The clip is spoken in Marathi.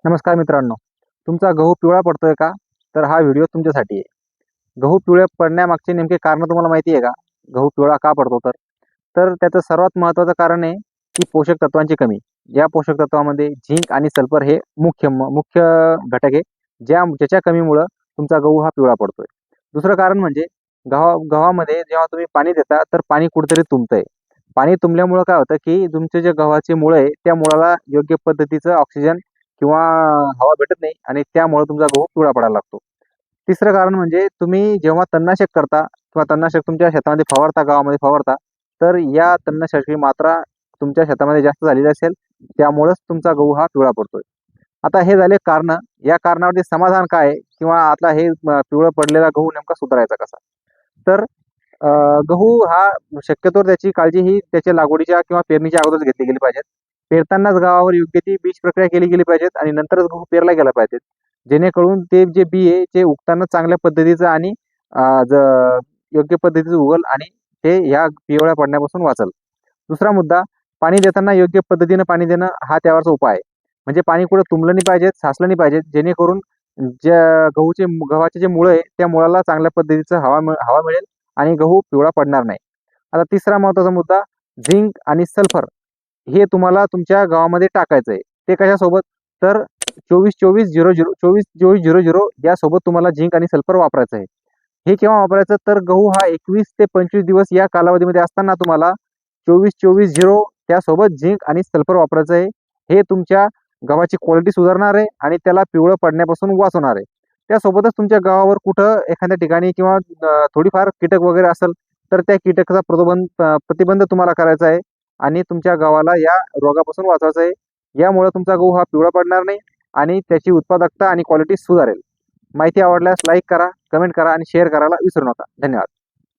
नमस्कार मित्रांनो. तुमचा गहू पिवळा पडतोय का? तर हा व्हिडिओ तुमच्यासाठी आहे. गहू पिवळे पडण्यामागचे नेमके कारण तुम्हाला माहिती आहे का? गहू पिवळा का पडतो तर? तर त्याचं सर्वात महत्त्वाचं कारण आहे की पोषक तत्वांची कमी. या पोषक तत्वामध्ये झिंक आणि सल्फर हे मुख्य घटक आहे, ज्याच्या कमीमुळं तुमचा गहू हा पिवळा पडतोय. दुसरं कारण म्हणजे गव्हामध्ये जेव्हा तुम्ही पाणी देता, तर पाणी कुठेतरी तुंबतंय. पाणी तुंबल्यामुळं काय होतं की तुमचे जे गव्हाचे मुळं आहे, त्या मुळाला योग्य पद्धतीचं ऑक्सिजन किंवा हवा भेटत नाही आणि त्यामुळे तुमचा गहू पिवळा पडायला लागतो. तिसरं कारण म्हणजे तुम्ही जेव्हा तणनाशक करता किंवा तणनाशक तुमच्या शेतामध्ये फवारता, गावामध्ये फवारता, तर या तणनाशकाची मात्रा तुमच्या शेतामध्ये जास्त झालेली असेल, त्यामुळेच तुमचा गहू हा पिवळा पडतोय. आता हे झाले कारणं. या कारणावरती समाधान काय आहे? किंवा आता हे पिवळं पडलेला गहू नेमका सुधारायचा कसा? तर अ, गहू हा शक्यतो त्याची काळजी ही त्याच्या लागवडीच्या किंवा पेरणीच्या अगोदरच घेतली गेली पाहिजे. पेरतानाच गावावर योग्य ती बीज प्रक्रिया केली गेली पाहिजेत आणि नंतरच गहू पेरला गेला पाहिजे. जेणेकरून ते जे बी आहे ते उगताना चांगल्या पद्धतीचं आणि अ, ज योग्य पद्धतीचं उगल आणि ते ह्या पिवळ्या पडण्यापासून वाचेल. दुसरा मुद्दा, पाणी देताना योग्य पद्धतीनं पाणी देणं हा त्यावरचा उपाय आहे. म्हणजे पाणी कुठं तुंबलं नाही पाहिजे, साचलं नाही पाहिजे, जेणेकरून गव्हाचे जे मुळं आहे, त्या मुळाला चांगल्या पद्धतीचं हवा मिळेल आणि गहू पिवळा पडणार नाही. आता तिसरा महत्त्वाचा मुद्दा, झिंक आणि सल्फर हे तुम्हाला तुमच्या गव्हामध्ये टाकायचं आहे. ते कशासोबत? तर 24-24-00 24-24-00 यासोबत तुम्हाला झिंक आणि सल्फर वापरायचं आहे. हे केव्हा वापरायचं? तर गहू हा 21 ते 25 दिवस या कालावधीमध्ये असताना तुम्हाला 24-24-0 त्यासोबत झिंक आणि सल्फर वापरायचं आहे. हे तुमच्या गव्हाची क्वालिटी सुधारणार आहे आणि त्याला पिवळं पडण्यापासून वाचवणार आहे. त्यासोबतच तुमच्या गव्हावर कुठं एखाद्या ठिकाणी किंवा थोडीफार कीटक वगैरे असेल, तर त्या कीटकाचा प्रतिबंध तुम्हाला करायचा आहे आणि तुमच्या गव्हाला या रोगापासून वाचवायचं आहे. यामुळे तुमचा गहू हा पिवळा पडणार नाही आणि त्याची उत्पादकता आणि क्वालिटी सुधारेल. माहिती आवडल्यास लाईक करा, कमेंट करा आणि शेअर करायला विसरू नका. धन्यवाद.